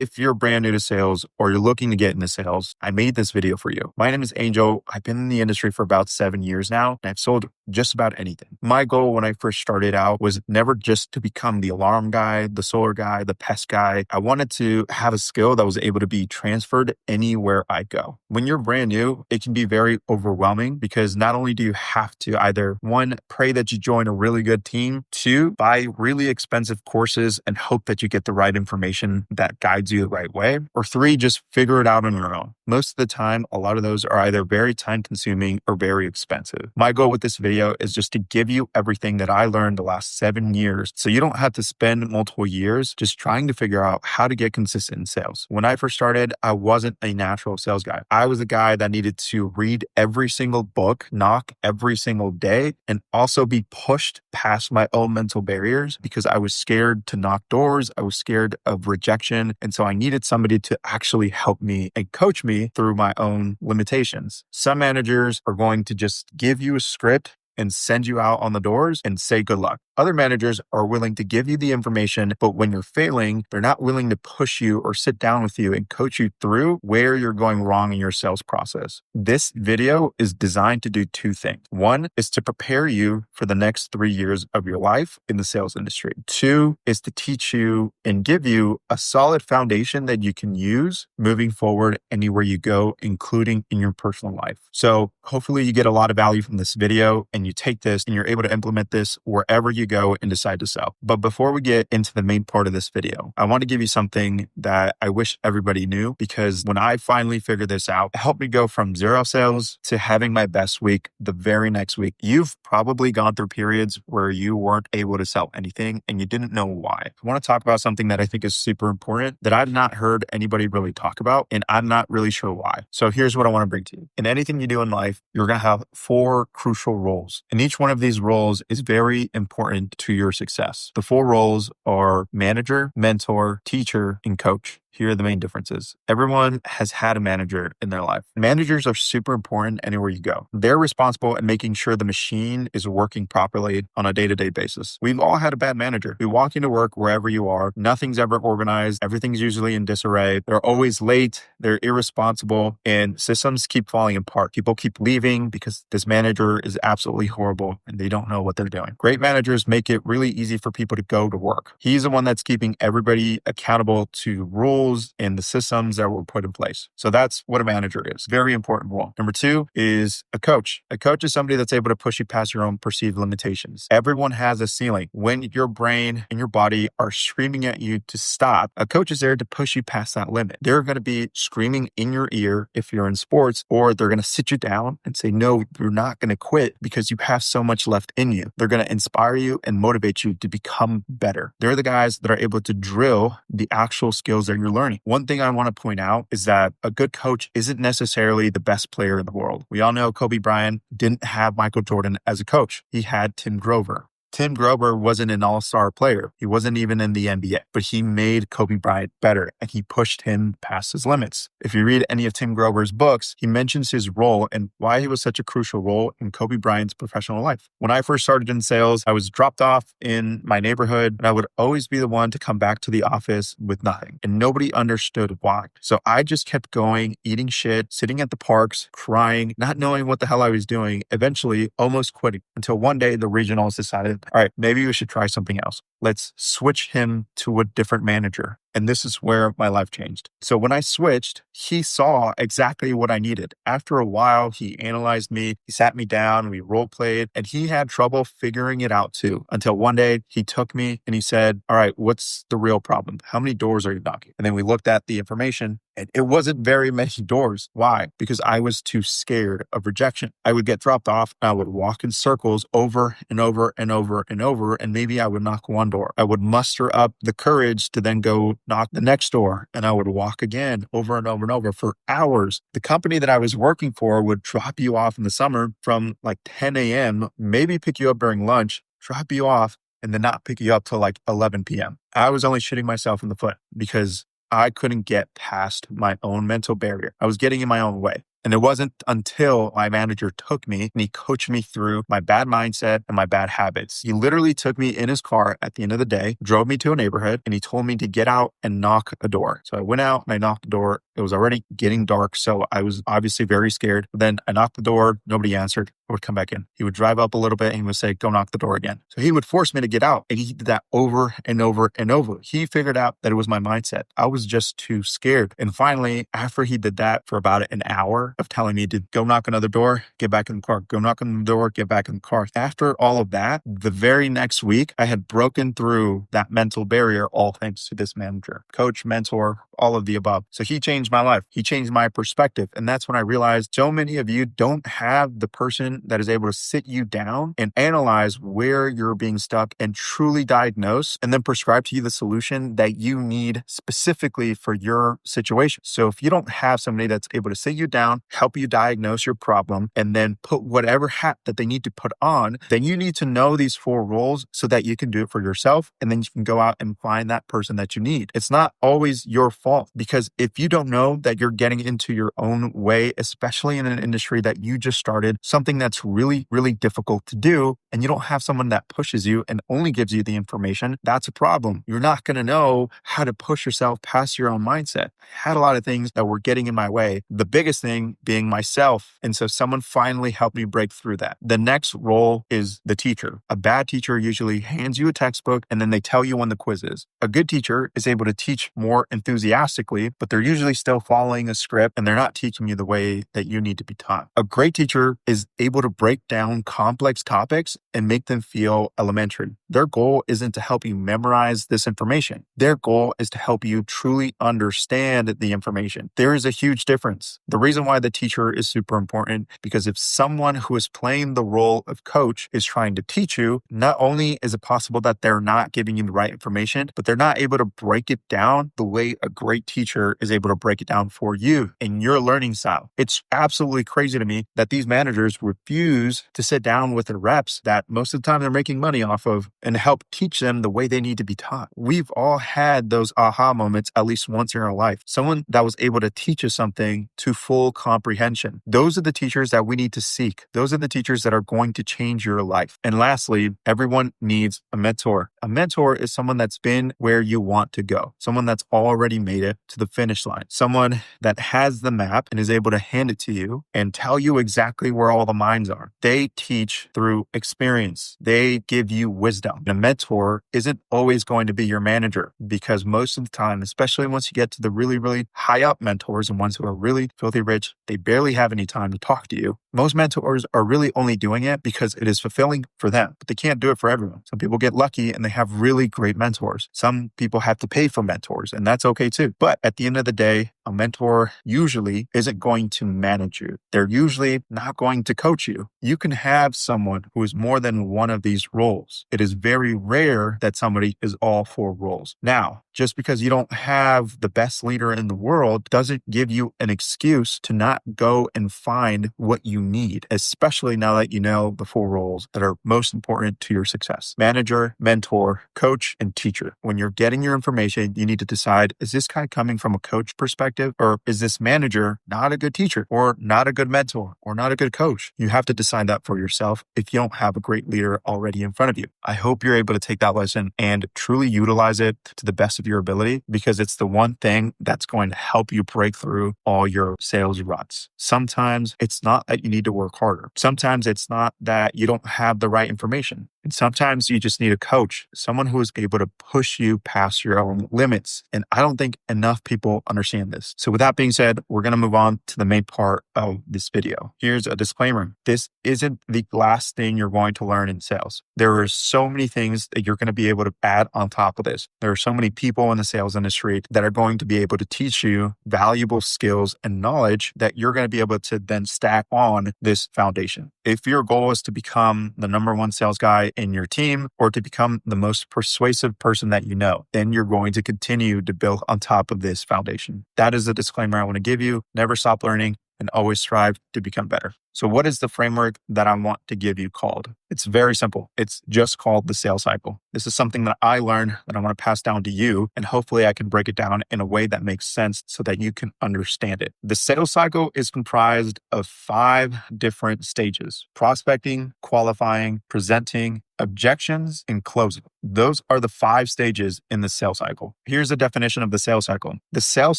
If you're brand new to sales or you're looking to get into sales, I made this video for you. My name is Angel. I've been in the industry for about 7 years now, and I've sold just about anything. My goal when I first started out was never just to become the alarm guy, the solar guy, the pest guy. I wanted to have a skill that was able to be transferred anywhere I go. When you're brand new, it can be very overwhelming because not only do you have to either one, pray that you join a really good team, two, buy really expensive courses and hope that you get the right information that guides you the right way, or three, just figure it out on your own. Most of the time, a lot of those are either very time consuming or very expensive. My goal with this video is just to give you everything that I learned the last 7 years so you don't have to spend multiple years just trying to figure out how to get consistent in sales. When I first started, I wasn't a natural sales guy. I was a guy that needed to read every single book, knock every single day, and also be pushed past my own mental barriers because I was scared to knock doors. I was scared of rejection. And so I needed somebody to actually help me and coach me through my own limitations. Some managers are going to just give you a script and send you out on the doors and say good luck. Other managers are willing to give you the information, but when you're failing, they're not willing to push you or sit down with you and coach you through where you're going wrong in your sales process. This video is designed to do two things. One is to prepare you for the next 3 years of your life in the sales industry. Two is to teach you and give you a solid foundation that you can use moving forward anywhere you go, including in your personal life. So hopefully you get a lot of value from this video and you take this and you're able to implement this wherever you go and decide to sell. But before we get into the main part of this video, I want to give you something that I wish everybody knew, because when I finally figured this out, it helped me go from 0 sales to having my best week the very next week. You've probably gone through periods where you weren't able to sell anything and you didn't know why. I want to talk about something that I think is super important that I've not heard anybody really talk about, and I'm not really sure why. So here's what I want to bring to you. In anything you do in life, you're going to have 4 crucial roles, and each one of these roles is very important to your success. The 4 roles are manager, mentor, teacher, and coach. Here are the main differences. Everyone has had a manager in their life. Managers are super important anywhere you go. They're responsible in making sure the machine is working properly on a day-to-day basis. We've all had a bad manager. We walk into work wherever you are. Nothing's ever organized. Everything's usually in disarray. They're always late. They're irresponsible, and systems keep falling apart. People keep leaving because this manager is absolutely horrible and they don't know what they're doing. Great managers make it really easy for people to go to work. He's the one that's keeping everybody accountable to rules and the systems that were put in place. So that's what a manager is. Very important role. Number 2 is a coach. A coach is somebody that's able to push you past your own perceived limitations. Everyone has a ceiling. When your brain and your body are screaming at you to stop, a coach is there to push you past that limit. They're going to be screaming in your ear if you're in sports, or they're going to sit you down and say, no, you're not going to quit because you have so much left in you. They're going to inspire you and motivate you to become better. They're the guys that are able to drill the actual skills that you're learning. One thing I want to point out is that a good coach isn't necessarily the best player in the world. We all know Kobe Bryant didn't have Michael Jordan as a coach. He had Tim Grover. Tim Grover wasn't an all-star player. He wasn't even in the NBA, but he made Kobe Bryant better and he pushed him past his limits. If you read any of Tim Grover's books, he mentions his role and why he was such a crucial role in Kobe Bryant's professional life. When I first started in sales, I was dropped off in my neighborhood and I would always be the one to come back to the office with nothing, and nobody understood why. So I just kept going, eating shit, sitting at the parks, crying, not knowing what the hell I was doing, eventually almost quitting, until one day the regionals decided, all right, maybe we should try something else. Let's switch him to a different manager. And this is where my life changed. So when I switched, he saw exactly what I needed. After a while, he analyzed me, he sat me down, we role played, and he had trouble figuring it out too. Until one day he took me and he said, all right, what's the real problem? How many doors are you knocking? And then we looked at the information and it wasn't very many doors. Why? Because I was too scared of rejection. I would get dropped off and I would walk in circles over and over and over and over, and maybe I would knock one door. I would muster up the courage to then go knock the next door, and I would walk again over and over and over for hours. The company that I was working for would drop you off in the summer from like 10 a.m., maybe pick you up during lunch, drop you off, and then not pick you up till like 11 p.m. I was only shooting myself in the foot because I couldn't get past my own mental barrier. I was getting in my own way. And it wasn't until my manager took me and he coached me through my bad mindset and my bad habits. He literally took me in his car at the end of the day, drove me to a neighborhood, and he told me to get out and knock a door. So I went out and I knocked the door. It was already getting dark, so I was obviously very scared. But then I knocked the door, nobody answered. I would come back in. He would drive up a little bit and he would say, go knock the door again. So he would force me to get out. And he did that over and over and over. He figured out that it was my mindset. I was just too scared. And finally, after he did that for about an hour of telling me to go knock another door, get back in the car, go knock on the door, get back in the car. After all of that, the very next week, I had broken through that mental barrier, all thanks to this manager, coach, mentor, all of the above. So he changed my life. He changed my perspective. And that's when I realized so many of you don't have the person that is able to sit you down and analyze where you're being stuck and truly diagnose and then prescribe to you the solution that you need specifically for your situation. So if you don't have somebody that's able to sit you down, help you diagnose your problem, and then put whatever hat that they need to put on, then you need to know these 4 roles so that you can do it for yourself. And then you can go out and find that person that you need. It's not always your fault, because if you don't know that you're getting into your own way, especially in an industry that you just started, something that's really, really difficult to do, and you don't have someone that pushes you and only gives you the information, that's a problem. You're not going to know how to push yourself past your own mindset. I had a lot of things that were getting in my way. The biggest thing being myself. And so someone finally helped me break through that. The next role is the teacher. A bad teacher usually hands you a textbook and then they tell you when the quiz is. A good teacher is able to teach more enthusiastically, but they're usually still following a script and they're not teaching you the way that you need to be taught. A great teacher is able to break down complex topics and make them feel elementary. Their goal isn't to help you memorize this information. Their goal is to help you truly understand the information. There is a huge difference. The reason why the teacher is super important, because if someone who is playing the role of coach is trying to teach you, not only is it possible that they're not giving you the right information, but they're not able to break it down the way a great teacher is able to break it down for you in your learning style. It's absolutely crazy to me that these managers refuse to sit down with their reps that most of the time they're making money off of and help teach them the way they need to be taught. We've all had those aha moments at least once in our life. Someone that was able to teach us something to full comprehension. Those are the teachers that we need to seek. Those are the teachers that are going to change your life. And lastly, everyone needs a mentor. A mentor is someone that's been where you want to go. Someone that's already made it to the finish line. Someone that has the map and is able to hand it to you and tell you exactly where all the mines are. They teach through experience. They give you wisdom. And a mentor isn't always going to be your manager, because most of the time, especially once you get to the really, really high up mentors and ones who are really filthy rich, they barely have any time to talk to you. Most mentors are really only doing it because it is fulfilling for them, but they can't do it for everyone. Some people get lucky and they have really great mentors. Some people have to pay for mentors, and that's okay too. But at the end of the day, a mentor usually isn't going to manage you. They're usually not going to coach you. You can have someone who is more than one of these roles. It is very rare that somebody is all 4 roles. Now, just because you don't have the best leader in the world doesn't give you an excuse to not go and find what you need, especially now that you know the 4 roles that are most important to your success: manager, mentor, coach, and teacher. When you're getting your information, you need to decide, is this guy coming from a coach perspective, or is this manager not a good teacher or not a good mentor or not a good coach? You have to decide that for yourself if you don't have a great leader already in front of you. I hope you're able to take that lesson and truly utilize it to the best of your ability, because it's the one thing that's going to help you break through all your sales ruts. Sometimes it's not that you need to work harder. Sometimes it's not that you don't have the right information. And sometimes you just need a coach, someone who is able to push you past your own limits. And I don't think enough people understand this. So with that being said, we're going to move on to the main part of this video. Here's a disclaimer. This isn't the last thing you're going to learn in sales. There are so many things that you're going to be able to add on top of this. There are so many people in the sales industry that are going to be able to teach you valuable skills and knowledge that you're going to be able to then stack on this foundation. If your goal is to become the number 1 sales guy in your team, or to become the most persuasive person that you know, then you're going to continue to build on top of this foundation. That is the disclaimer I want to give you. Never stop learning and always strive to become better. So what is the framework that I want to give you called? It's very simple. It's just called the sales cycle. This is something that I learned that I want to pass down to you, and hopefully I can break it down in a way that makes sense so that you can understand it. The sales cycle is comprised of 5 different stages: prospecting, qualifying, presenting, objections, and closing. Those are the 5 stages in the sales cycle. Here's a definition of the sales cycle. The sales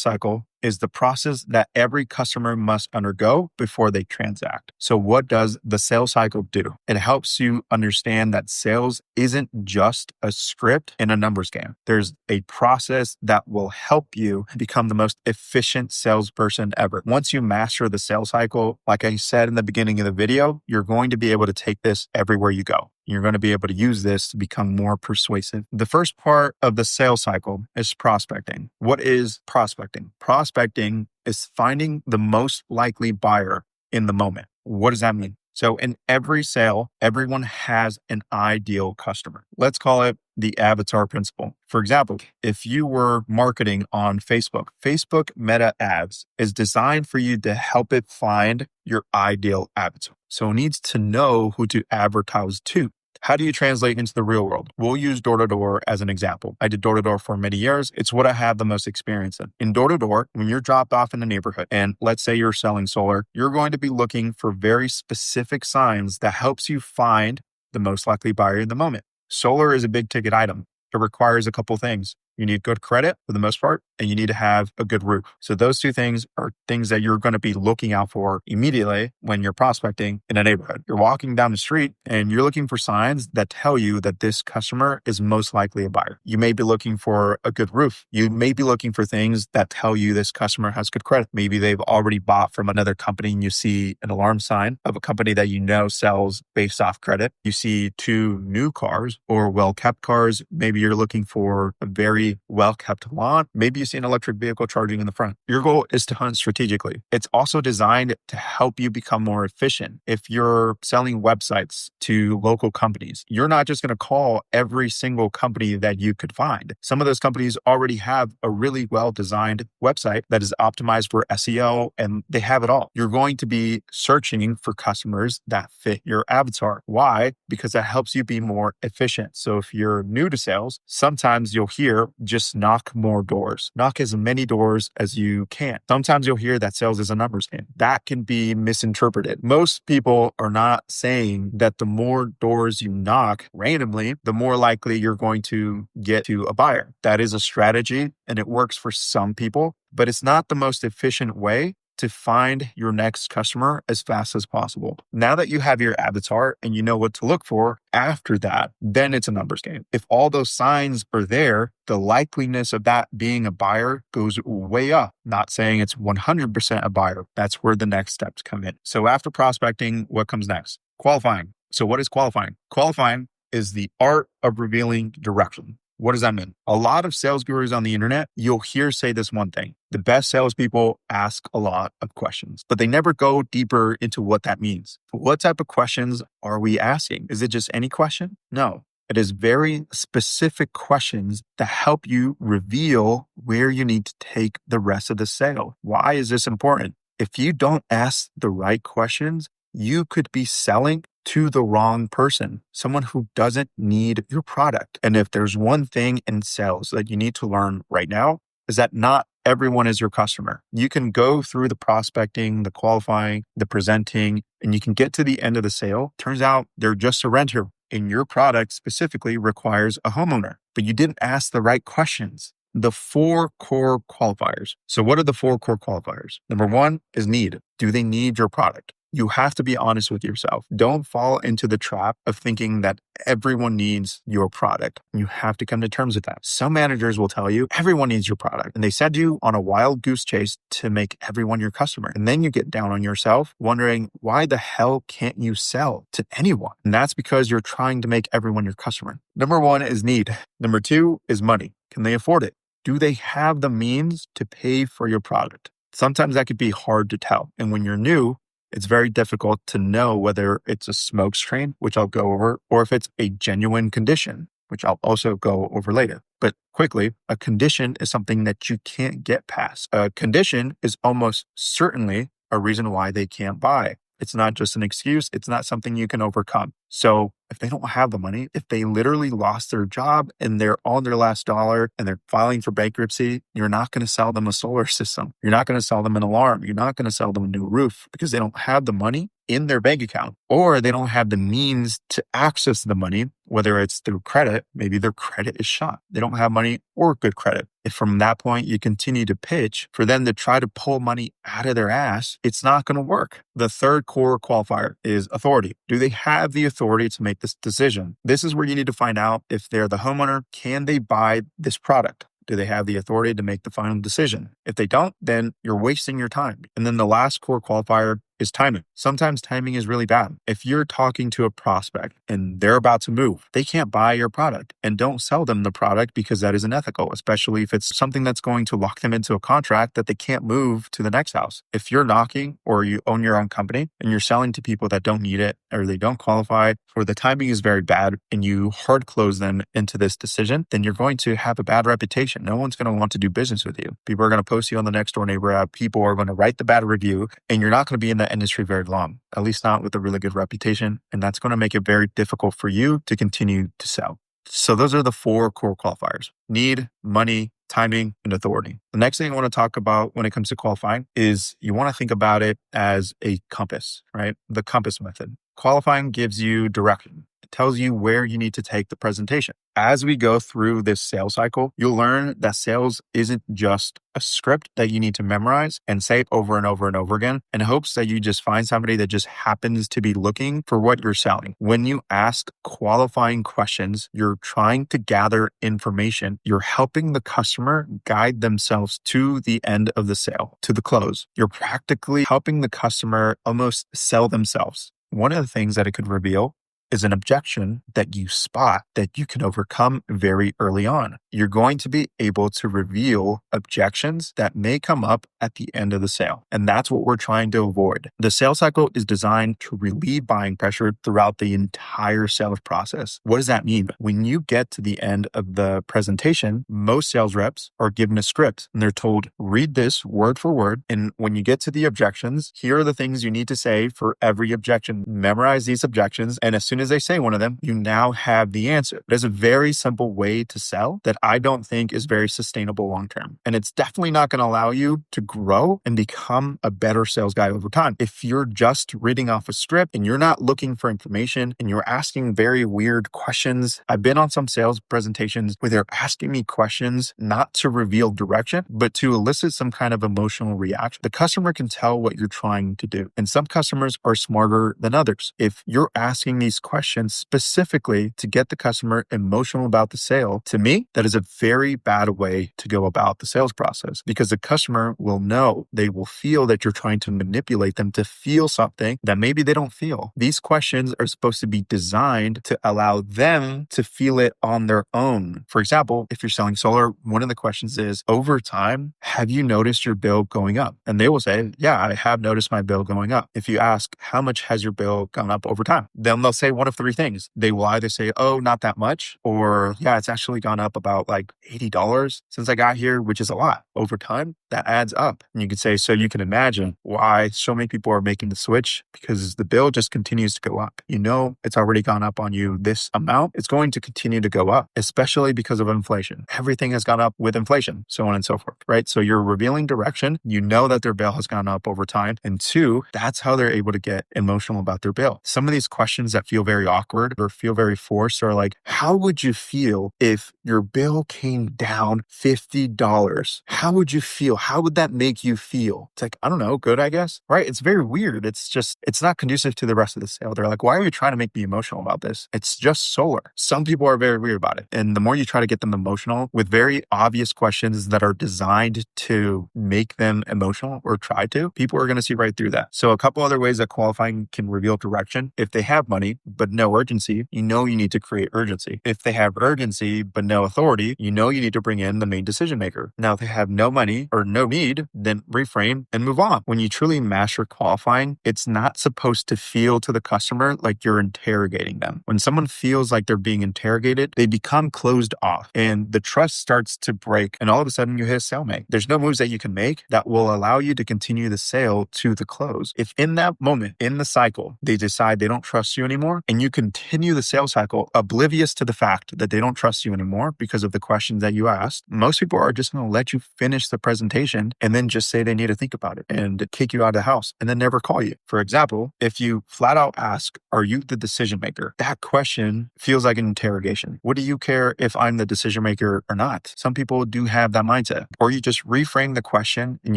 cycle is the process that every customer must undergo before they transact. So what does the sales cycle do? It helps you understand that sales isn't just a script in a numbers game. There's a process that will help you become the most efficient salesperson ever. Once you master the sales cycle, like I said in the beginning of the video, you're going to be able to take this everywhere you go. You're going to be able to use this to become more persuasive. The first part of the sales cycle is prospecting. What is prospecting? Prospecting is finding the most likely buyer in the moment. What does that mean? So in every sale, everyone has an ideal customer. Let's call it the avatar principle. For example, if you were marketing on Facebook, Facebook Meta Ads is designed for you to help it find your ideal avatar. So it needs to know who to advertise to. How do you translate into the real world? We'll use door-to-door as an example. I did door-to-door for many years. It's what I have the most experience in. In door-to-door, when you're dropped off in the neighborhood, and let's say you're selling solar, you're going to be looking for very specific signs that helps you find the most likely buyer in the moment. Solar is a big ticket item. It requires a couple things. You need good credit for the most part, and you need to have a good roof. So those 2 things are things that you're going to be looking out for immediately when you're prospecting in a neighborhood. You're walking down the street and you're looking for signs that tell you that this customer is most likely a buyer. You may be looking for a good roof. You may be looking for things that tell you this customer has good credit. Maybe they've already bought from another company and you see an alarm sign of a company that you know sells based off credit. You see 2 new cars or well-kept cars. Maybe you're looking for a very well-kept lawn. Maybe you see an electric vehicle charging in the front. Your goal is to hunt strategically. It's also designed to help you become more efficient. If you're selling websites to local companies, you're not just going to call every single company that you could find. Some of those companies already have a really well-designed website that is optimized for SEO, and they have it all. You're going to be searching for customers that fit your avatar. Why? Because that helps you be more efficient. So if you're new to sales, sometimes you'll hear just knock more doors. Knock as many doors as you can. Sometimes you'll hear that sales is a numbers game. That can be misinterpreted. Most people are not saying that the more doors you knock randomly, the more likely you're going to get to a buyer. That is a strategy and it works for some people, but it's not the most efficient way to find your next customer as fast as possible. Now that you have your avatar and you know what to look for after that, then it's a numbers game. If all those signs are there, the likeliness of that being a buyer goes way up. Not saying it's 100% a buyer. That's where the next steps come in. So after prospecting, what comes next? Qualifying. So what is qualifying? Qualifying is the art of revealing direction. What does that mean? A lot of sales gurus on the internet, you'll hear say this one thing. The best salespeople ask a lot of questions, but they never go deeper into what that means. What type of questions are we asking? Is it just any question? No. It is very specific questions that help you reveal where you need to take the rest of the sale. Why is this important? If you don't ask the right questions, you could be selling to the wrong person, someone who doesn't need your product. And if there's one thing in sales that you need to learn right now, is that not everyone is your customer. You can go through the prospecting, the qualifying, the presenting, and you can get to the end of the sale. Turns out they're just a renter, and your product specifically requires a homeowner, but you didn't ask the right questions. The 4 core qualifiers. So what are the 4 core qualifiers? Number 1 is need. Do they need your product? You have to be honest with yourself. Don't fall into the trap of thinking that everyone needs your product. You have to come to terms with that. Some managers will tell you everyone needs your product, and they send you on a wild goose chase to make everyone your customer. And then you get down on yourself wondering, why the hell can't you sell to anyone? And that's because you're trying to make everyone your customer. Number 1 is need. Number 2 is money. Can they afford it? Do they have the means to pay for your product? Sometimes that could be hard to tell. And when you're new, it's very difficult to know whether it's a smokescreen, which I'll go over, or if it's a genuine condition, which I'll also go over later. But quickly, a condition is something that you can't get past. A condition is almost certainly a reason why they can't buy. It's not just an excuse. It's not something you can overcome. So if they don't have the money, if they literally lost their job and they're on their last dollar and they're filing for bankruptcy, you're not going to sell them a solar system. You're not going to sell them an alarm. You're not going to sell them a new roof because they don't have the money in their bank account, or they don't have the means to access the money, whether it's through credit. Maybe their credit is shot. They don't have money or good credit. If from that point you continue to pitch for them to try to pull money out of their ass, it's not going to work. The third core qualifier is authority. Do they have the authority to make this decision? This is where you need to find out if they're the homeowner. Can they buy this product? Do they have the authority to make the final decision? If they don't, then you're wasting your time. And then the last core qualifier is timing. Sometimes timing is really bad. If you're talking to a prospect and they're about to move, they can't buy your product, and don't sell them the product because that is unethical, especially if it's something that's going to lock them into a contract that they can't move to the next house. If you're knocking or you own your own company and you're selling to people that don't need it or they don't qualify, or the timing is very bad and you hard close them into this decision, then you're going to have a bad reputation. No one's going to want to do business with you. People are going to post you on the next door neighbor app. People are going to write the bad review, and you're not going to be in the industry very long, at least not with a really good reputation. And that's going to make it very difficult for you to continue to sell. So those are the 4 core qualifiers: need, money, timing, and authority. The next thing I want to talk about when it comes to qualifying is you want to think about it as a compass, right? The compass method. Qualifying gives you direction. It tells you where you need to take the presentation. As we go through this sales cycle, you'll learn that sales isn't just a script that you need to memorize and say over and over and over again in hopes that you just find somebody that just happens to be looking for what you're selling. When you ask qualifying questions, you're trying to gather information. You're helping the customer guide themselves to the end of the sale, to the close. You're practically helping the customer almost sell themselves. One of the things that it could reveal is an objection that you spot that you can overcome very early on. You're going to be able to reveal objections that may come up at the end of the sale. And that's what we're trying to avoid. The sales cycle is designed to relieve buying pressure throughout the entire sales process. What does that mean? When you get to the end of the presentation, most sales reps are given a script and they're told, read this word for word. And when you get to the objections, here are the things you need to say for every objection. Memorize these objections. And as soon as they say one of them, you now have the answer. There's a very simple way to sell that I don't think is very sustainable long term. And it's definitely not going to allow you to grow and become a better sales guy over time. If you're just reading off a script and you're not looking for information and you're asking very weird questions. I've been on some sales presentations where they're asking me questions not to reveal direction, but to elicit some kind of emotional reaction. The customer can tell what you're trying to do. And some customers are smarter than others. If you're asking these questions specifically to get the customer emotional about the sale, to me, that is a very bad way to go about the sales process, because the customer will know, they will feel that you're trying to manipulate them to feel something that maybe they don't feel. These questions are supposed to be designed to allow them to feel it on their own. For example, if you're selling solar, one of the questions is, over time, have you noticed your bill going up? And they will say, yeah, I have noticed my bill going up. If you ask, how much has your bill gone up over time? Then they'll say one of 3 things. They will either say, oh, not that much, or yeah, it's actually gone up about like $80 since I got here, which is a lot. Over time, that adds up. And you could say, so you can imagine why so many people are making the switch, because the bill just continues to go up. You know, it's already gone up on you this amount. It's going to continue to go up, especially because of inflation. Everything has gone up with inflation, so on and so forth, right? So you're revealing direction. You know that their bill has gone up over time. And 2, that's how they're able to get emotional about their bill. Some of these questions that feel very awkward or feel very forced are like, how would you feel if your bill came down $50? How would you feel? How would that make you feel? It's like, I don't know, good, I guess, right? It's very weird. It's not conducive to the rest of the sale. They're like, why are you trying to make me emotional about this? It's just solar. Some people are very weird about it. And the more you try to get them emotional with very obvious questions that are designed to make them emotional, or try to, people are going to see right through that. So a couple other ways that qualifying can reveal direction. If they have money, but no urgency, you know you need to create urgency. If they have urgency but no authority, you know you need to bring in the main decision maker. Now, if they have no money or no need, then reframe and move on. When you truly master qualifying, it's not supposed to feel to the customer like you're interrogating them. When someone feels like they're being interrogated, they become closed off and the trust starts to break, and all of a sudden you hit a stalemate. There's no moves that you can make that will allow you to continue the sale to the close. If in that moment in the cycle, they decide they don't trust you anymore and you continue the sales cycle oblivious to the fact that they don't trust you anymore because of the questions that you asked, most people are just going to let you finish the presentation and then just say they need to think about it and kick you out of the house and then never call you. For example, if you flat out ask, are you the decision maker? That question feels like an interrogation. What do you care if I'm the decision maker or not? Some people do have that mindset. Or you just reframe the question and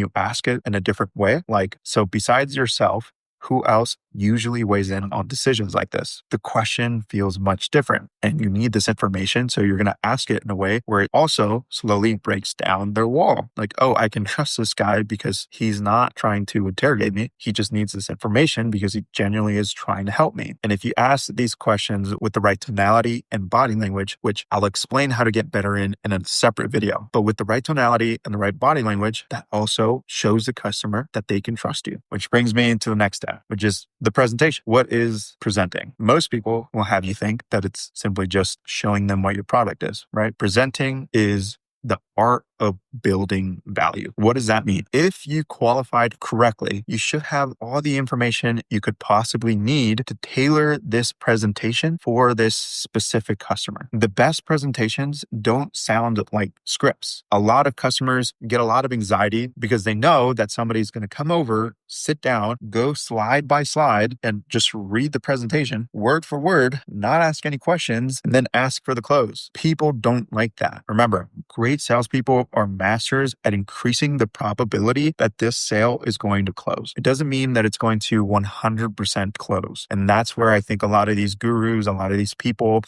you ask it in a different way. Like, so besides yourself, who else usually weighs in on decisions like this? The question feels much different and you need this information. So you're going to ask it in a way where it also slowly breaks down their wall. Like, oh, I can trust this guy because he's not trying to interrogate me. He just needs this information because he genuinely is trying to help me. And if you ask these questions with the right tonality and body language, which I'll explain how to get better in a separate video, but with the right tonality and the right body language, that also shows the customer that they can trust you, which brings me into the next step, which is the presentation. What is presenting? Most people will have you think that it's simply just showing them what your product is, right? Presenting is the art of building value. What does that mean? If you qualified correctly, you should have all the information you could possibly need to tailor this presentation for this specific customer. The best presentations don't sound like scripts. A lot of customers get a lot of anxiety because they know that somebody's going to come over, sit down, go slide by slide, and just read the presentation word for word, not ask any questions, and then ask for the close. People don't like that. Remember, great salespeople are masters at increasing the probability that this sale is going to close. It doesn't mean that it's going to 100% close. And that's where I think a lot of these gurus, a lot of these people,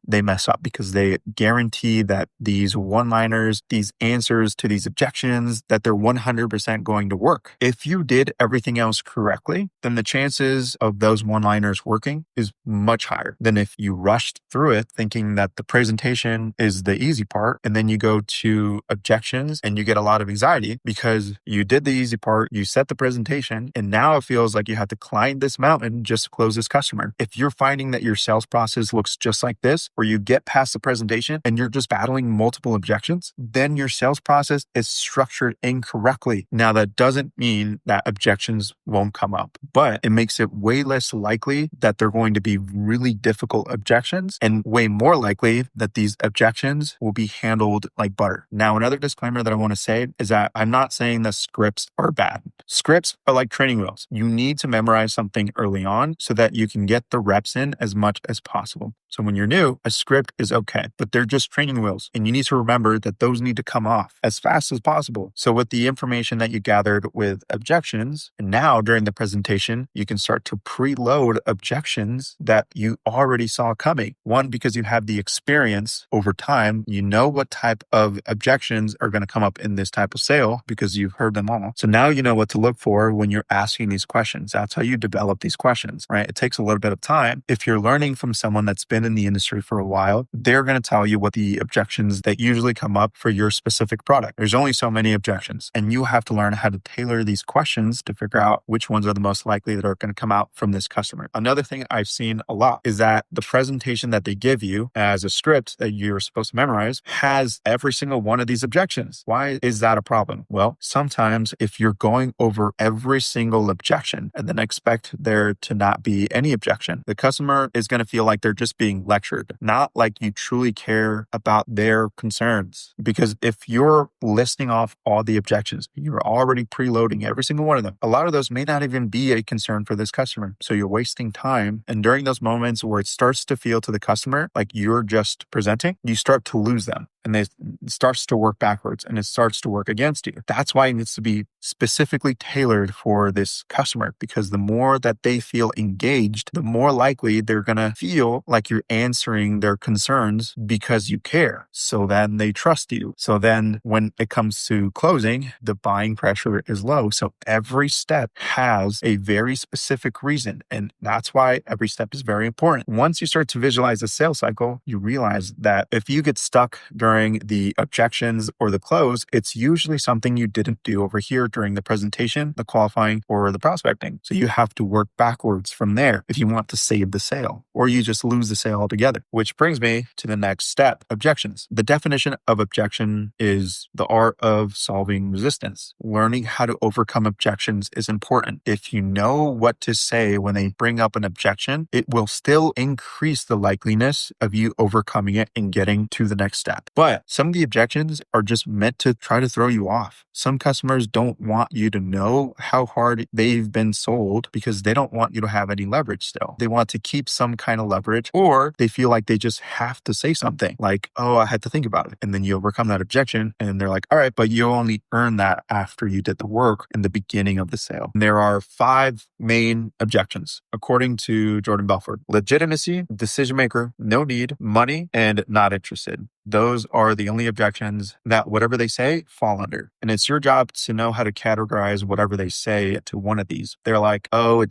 they mess up because they guarantee that these one-liners, these answers to these objections, that they're 100% going to work. If you did everything else correctly, then the chances of those one-liners working is much higher than if you rushed through it thinking that the presentation is the easy part and then you go to objections and you get a lot of anxiety because you did the easy part, you set the presentation, and now it feels like you have to climb this mountain just to close this customer. If you're finding that your sales process looks just like this, where you get past the presentation and you're just battling multiple objections, then your sales process is structured incorrectly. Now, that doesn't mean that objections won't come up, but it makes it way less likely that they're going to be really difficult objections and way more likely that these objections will be handled like butter. Now, another disclaimer that I want to say is that I'm not saying that scripts are bad. Scripts are like training wheels. You need to memorize something early on so that you can get the reps in as much as possible. So when you're new, a script is okay, but they're just training wheels. And you need to remember that those need to come off as fast as possible. So with the information that you gathered with objections, and now during the presentation, you can start to preload objections that you already saw coming. One, because you have the experience over time, you know what type of objections are going to come up in this type of sale because you've heard them all. So now you know what to look for when you're asking these questions. That's how you develop these questions, right? It takes a little bit of time. If you're learning from someone that's been in the industry for a while, they're going to tell you what the objections that usually come up for your specific product. There's only so many objections, and you have to learn how to tailor these questions to figure out which ones are the most likely that are going to come out from this customer. Another thing I've seen a lot is that the presentation that they give you as a script that you're supposed to memorize has every single one of these objections. Why is that a problem? Well, sometimes if you're going over every single objection and then expect there to not be any objection, the customer is going to feel like they're just being lectured, not like you truly care about their concerns. Because if you're listing off all the objections, you're already preloading every single one of them. A lot of those may not even be a concern for this customer. So you're wasting time. And during those moments where it starts to feel to the customer like you're just presenting, you start to lose them. And it starts to work backwards and it starts to work against you. That's why it needs to be specifically tailored for this customer, because the more that they feel engaged, the more likely they're going to feel like you're answering their concerns because you care. So then they trust you. So then when it comes to closing, the buying pressure is low. So every step has a very specific reason. And that's why every step is very important. Once you start to visualize the sales cycle, you realize that if you get stuck during the objections or the close, it's usually something you didn't do over here during the presentation, the qualifying, or the prospecting. So you have to work backwards from there if you want to save the sale, or you just lose the sale altogether. Which brings me to the next step, objections. The definition of objection is the art of solving resistance. Learning how to overcome objections is important. If you know what to say when they bring up an objection, it will still increase the likeliness of you overcoming it and getting to the next step. But some of the objections are just meant to try to throw you off. Some customers don't want you to know how hard they've been sold because they don't want you to have any leverage still. They want to keep some kind of leverage, or they feel like they just have to say something like, oh, I had to think about it. And then you overcome that objection and they're like, all right, but you only earn that after you did the work in the beginning of the sale. And there are 5 main objections, according to Jordan Belfort: legitimacy, decision maker, no need, money, and not interested. Those are the only objections that whatever they say fall under. And it's your job to know how to categorize whatever they say to one of these. They're like, oh, it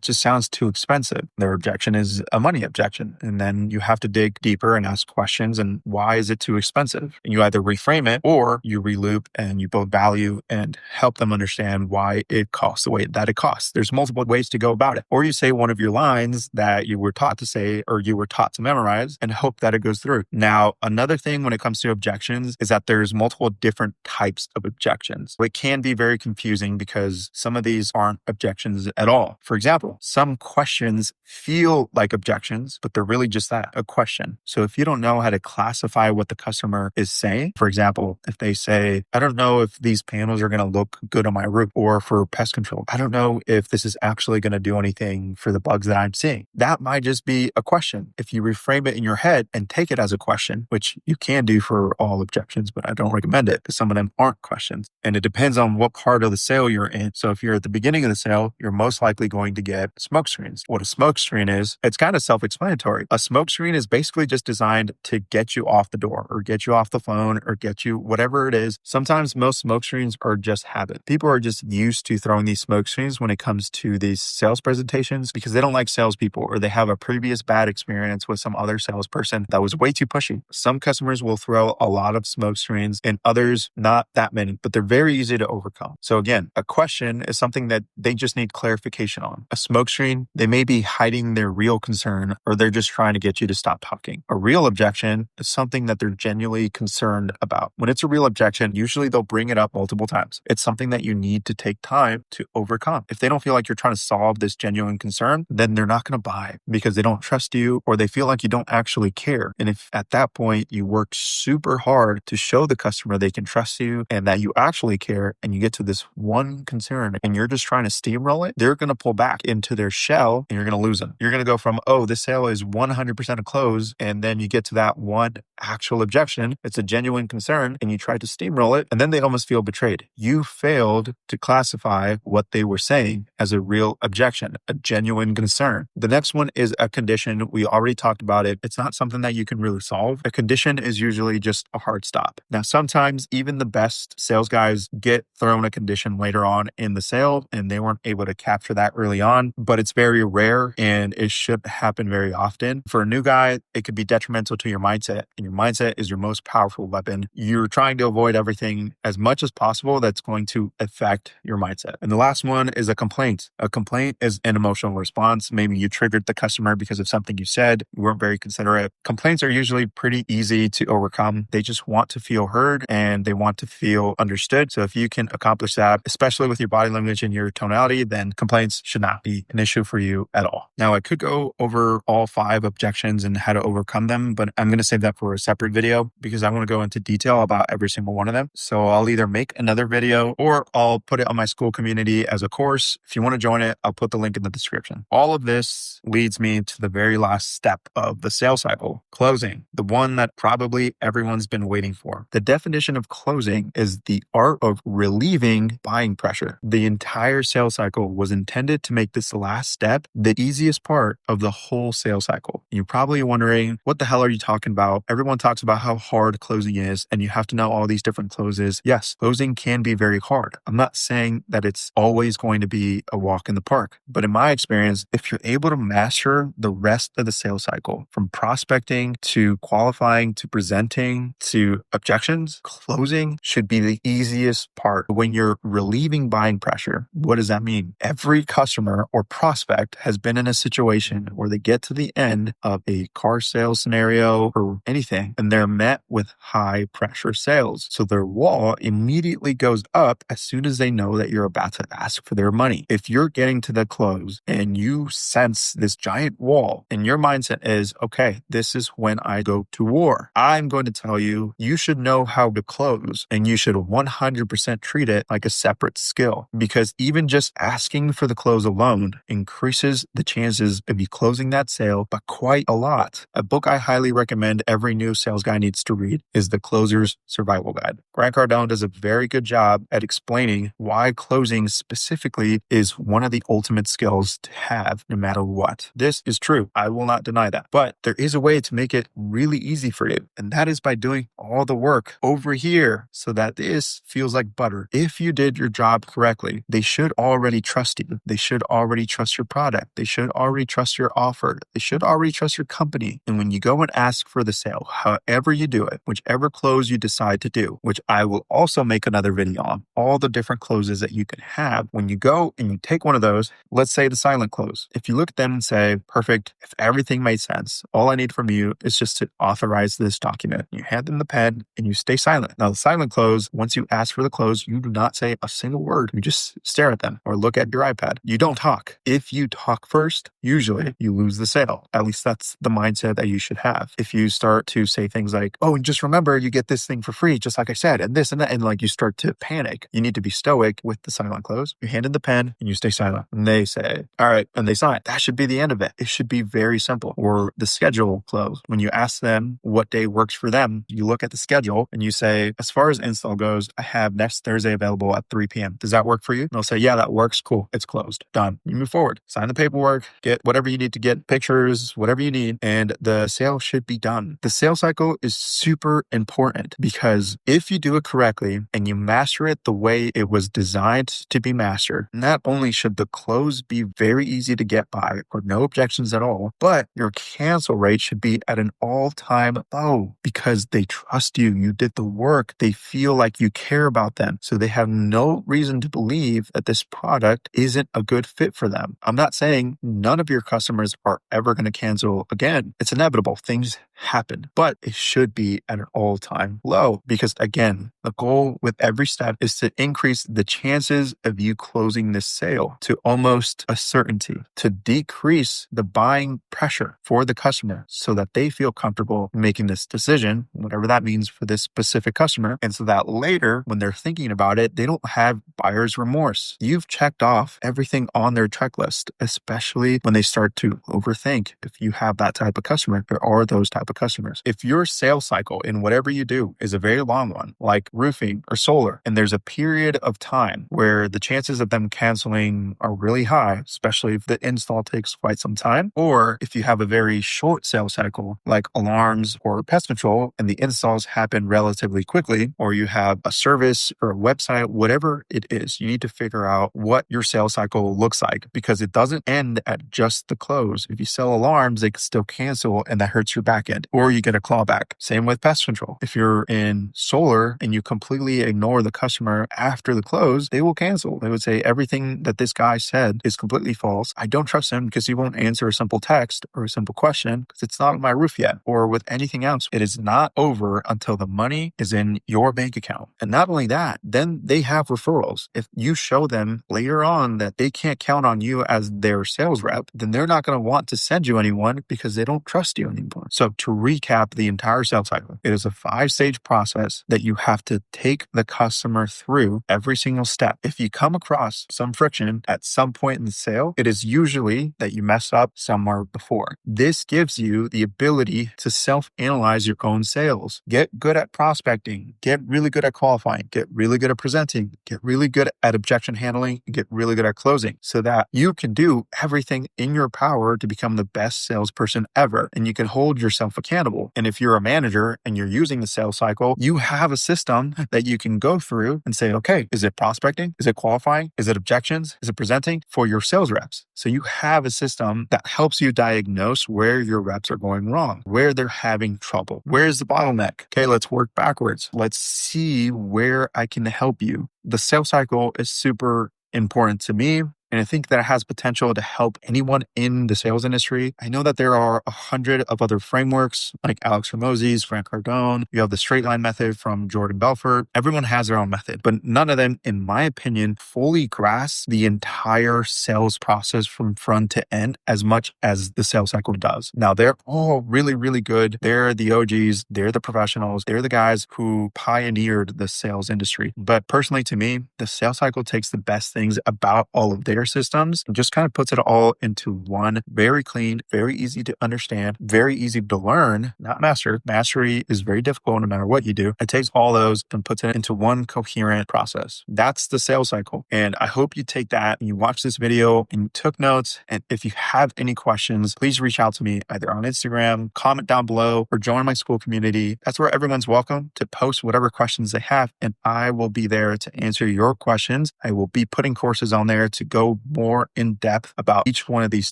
just sounds too expensive. Their objection is a money objection. And then you have to dig deeper and ask questions. And why is it too expensive? And you either reframe it or you reloop and you build value and help them understand why it costs the way that it costs. There's multiple ways to go about it. Or you say one of your lines that you were taught to say or you were taught to memorize and hope that it goes through. Now, another thing when it comes to objections is that there's multiple different types of objections. It can be very confusing because some of these aren't objections at all. For example, some questions feel like objections, but they're really just that, a question. So if you don't know how to classify what the customer is saying, for example, if they say, I don't know if these panels are going to look good on my roof, or for pest control, I don't know if this is actually going to do anything for the bugs that I'm seeing. That might just be a question. If you reframe it in your head and take it as a question, which you can do for all objections, but I don't recommend it because some of them aren't questions. And it depends on what part of the sale you're in. So if you're at the beginning of the sale, you're most likely going to get smoke screens. What a smoke screen is, it's kind of self-explanatory. A smoke screen is basically just designed to get you off the door or get you off the phone or get you whatever it is. Sometimes most smoke screens are just habit. People are just used to throwing these smoke screens when it comes to these sales presentations because they don't like salespeople or they have a previous bad experience with some other salesperson that was way too pushy. Some customers will throw a lot of smoke screens and others not that many, but they're very easy to overcome. So again, a question is something that they just need clarification on. A smoke screen, they may be hiding their real concern or they're just trying to get you to stop talking. A real objection is something that they're genuinely concerned about. When it's a real objection, usually they'll bring it up multiple times. It's something that you need to take time to overcome. If they don't feel like you're trying to solve this genuine concern, then they're not going to buy because they don't trust you or they feel like you don't actually care. And if at that point you work super hard to show the customer they can trust you and that you actually care and you get to this one concern and you're just trying to steamroll it, they're going to pull back into their shell and you're going to lose them. You're going to go from, oh, this sale is 100% a close. And then you get to that one actual objection. It's a genuine concern and you try to steamroll it and then they almost feel betrayed. You failed to classify what they were saying as a real objection, a genuine concern. The next one is a condition. We already talked about it. It's not something that you can really solve. A condition is usually just a hard stop. Now, sometimes even the best sales guys get thrown a condition later on in the sale and they weren't able to capture that early on, but it's very rare and it shouldn't happen very often. For a new guy, it could be detrimental to your mindset, and your mindset is your most powerful weapon. You're trying to avoid everything as much as possible that's going to affect your mindset. And the last one is a complaint. A complaint is an emotional response. Maybe you triggered the customer because of something you said. You weren't very considerate. Complaints are usually pretty easy to overcome. They just want to feel heard and they want to feel understood. So if you can accomplish that, especially with your body language and your tonality, then complaints should not be an issue for you at all. Now, I could go over all 5 objections and how to overcome them, but I'm going to save that for a separate video because I want to go into detail about every single one of them. So I'll either make another video or I'll put it on my school community as a course. If you want to join it, I'll put the link in the description. All of this leads me to the very last step of the sales cycle, closing, the one that probably everyone's everyone's been waiting for. The definition of closing is the art of relieving buying pressure. The entire sales cycle was intended to make this last step the easiest part of the whole sales cycle. You're probably wondering, what the hell are you talking about? Everyone talks about how hard closing is, and you have to know all these different closes. Yes, closing can be very hard. I'm not saying that it's always going to be a walk in the park, but in my experience, if you're able to master the rest of the sales cycle, from prospecting to qualifying to presenting to objections, closing should be the easiest part. When you're relieving buying pressure, what does that mean? Every customer or prospect has been in a situation where they get to the end of a car sales scenario or anything, and they're met with high pressure sales. So their wall immediately goes up as soon as they know that you're about to ask for their money. If you're getting to the close and you sense this giant wall and your mindset is, okay, this is when I go to war, I'm going to tell you, you should know how to close, and you should 100% treat it like a separate skill, because even just asking for the close alone increases the chances of you closing that sale by quite a lot. A book I highly recommend every new sales guy needs to read is The Closer's Survival Guide. Grant Cardone does a very good job at explaining why closing specifically is one of the ultimate skills to have no matter what. This is true. I will not deny that. But there is a way to make it really easy for you, and that is by doing all the work over here so that this feels like butter. If you did your job correctly, they should already trust you. They should already trust your product. They should already trust your offer. They should already trust your company. And when you go and ask for the sale, however you do it, whichever close you decide to do, which I will also make another video on, all the different closes that you can have. When you go and you take one of those, let's say the silent close. If you look at them and say, perfect, if everything made sense, all I need from you is just to authorize this document. You hand them the pen and you stay silent. Now, the silent close, once you ask for the close, you do not say a single word. You just stare at them or look at your iPad. You don't talk. If you talk first, usually you lose the sale. At least that's the mindset that you should have. If you start to say things like, oh, and just remember, you get this thing for free, just like I said, and this and that, and like you start to panic, you need to be stoic with the silent close. You hand in the pen and you stay silent. And they say, all right, and they sign. That should be the end of it. It should be very simple. Or the schedule close. When you ask them what day works for them, you look at the schedule and you say, as far as install goes, I have next Thursday available at 3 p.m. Does that work for you? And they'll say, yeah, that works. Cool. It's closed. Done. You move forward. Sign the paperwork, get whatever you need to get, pictures, whatever you need, and the sale should be done. The sales cycle is super important because if you do it correctly and you master it the way it was designed to be mastered, not only should the close be very easy to get by or no objections at all, but your cancel rate should be at an all-time low because they trust you. You did the work. They feel like you care about them. So they have no reason to believe that this product isn't a good fit for them. I'm not saying none of your customers are ever going to cancel again. It's inevitable. Things happen, but it should be at an all-time low because, again, the goal with every step is to increase the chances of you closing this sale to almost a certainty, to decrease the buying pressure for the customer so that they feel comfortable making this decision, whatever that means for this specific customer. And so that later, when they're thinking about it, they don't have buyer's remorse. You've checked off everything on their checklist, especially when they start to overthink. If you have that type of customer, there are those type of customers. If your sales cycle in whatever you do is a very long one, like roofing or solar, and there's a period of time where the chances of them canceling are really high, especially if the install takes quite some time, or if you have a very short sales cycle, like alarms or pest control, and the installs happen relatively quickly, or you have a service or a website, whatever it is, you need to figure out what your sales cycle looks like because it doesn't end at just the close. If you sell alarms, they can still cancel and that hurts your back end, or you get a clawback. Same with pest control. If you're in solar and you completely ignore the customer after the close, they will cancel. They would say everything that this guy said is completely false. I don't trust him because he won't answer a simple text or a simple question because it's not on my roof yet. Or with anything else, it is not over until the money is in your bank account. And not only that, then they have referrals. If you show them later on that they can't count on you as their sales rep, then they're not going to want to send you anyone because they don't trust you anymore. So to recap the entire sales cycle, it is a 5-stage process that you have to take the customer through every single step. If you come across some friction at some point in the sale, it is usually that you messed up somewhere before. This gives you the ability to self-analyze your own sales. sales. Get good at prospecting, get really good at qualifying, get really good at presenting, get really good at objection handling, and get really good at closing so that you can do everything in your power to become the best salesperson ever. And you can hold yourself accountable. And if you're a manager and you're using the sales cycle, you have a system that you can go through and say, okay, is it prospecting? Is it qualifying? Is it objections? Is it presenting for your sales reps? So you have a system that helps you diagnose where your reps are going wrong, where they're having trouble. Where's the bottleneck? Okay, let's work backwards. Let's see where I can help you. The sales cycle is super important to me. And I think that it has potential to help anyone in the sales industry. I know that there are 100 of other frameworks like Alex Hormozy's, Grant Cardone. You have the straight line method from Jordan Belfort. Everyone has their own method, but none of them, in my opinion, fully grasp the entire sales process from front to end as much as the sales cycle does. Now, they're all really, really good. They're the OGs. They're the professionals. They're the guys who pioneered the sales industry. But personally, to me, the sales cycle takes the best things about all of their systems and just kind of puts it all into one very clean, very easy to understand, very easy to learn, not master. Mastery is very difficult no matter what you do. It takes all those and puts it into one coherent process. That's the sales cycle. And I hope you take that and you watch this video and you took notes. And if you have any questions, please reach out to me either on Instagram, comment down below, or join my school community. That's where everyone's welcome to post whatever questions they have. And I will be there to answer your questions. I will be putting courses on there to go more in depth about each one of these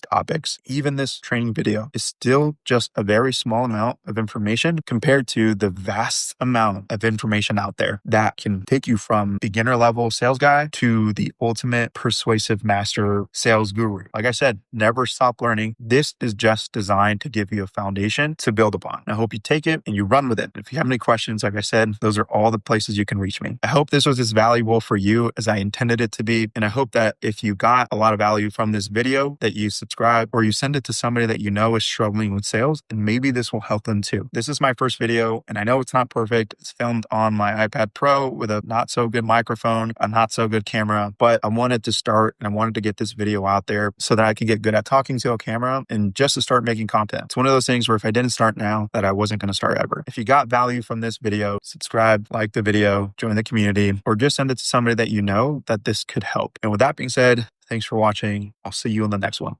topics. Even this training video is still just a very small amount of information compared to the vast amount of information out there that can take you from beginner level sales guy to the ultimate persuasive master sales guru. Like I said, never stop learning. This is just designed to give you a foundation to build upon. I hope you take it and you run with it. If you have any questions, like I said, those are all the places you can reach me. I hope this was as valuable for you as I intended it to be. And I hope that if you got a lot of value from this video, that you subscribe or you send it to somebody that you know is struggling with sales, and maybe this will help them too. This is my first video, and I know it's not perfect. It's filmed on my iPad Pro with a not so good microphone, a not so good camera, but I wanted to start and I wanted to get this video out there so that I could get good at talking to a camera and just to start making content. It's one of those things where if I didn't start now, that I wasn't going to start ever. If you got value from this video, subscribe, like the video, join the community, or just send it to somebody that you know that this could help. And with that being said, thanks for watching. I'll see you in the next one.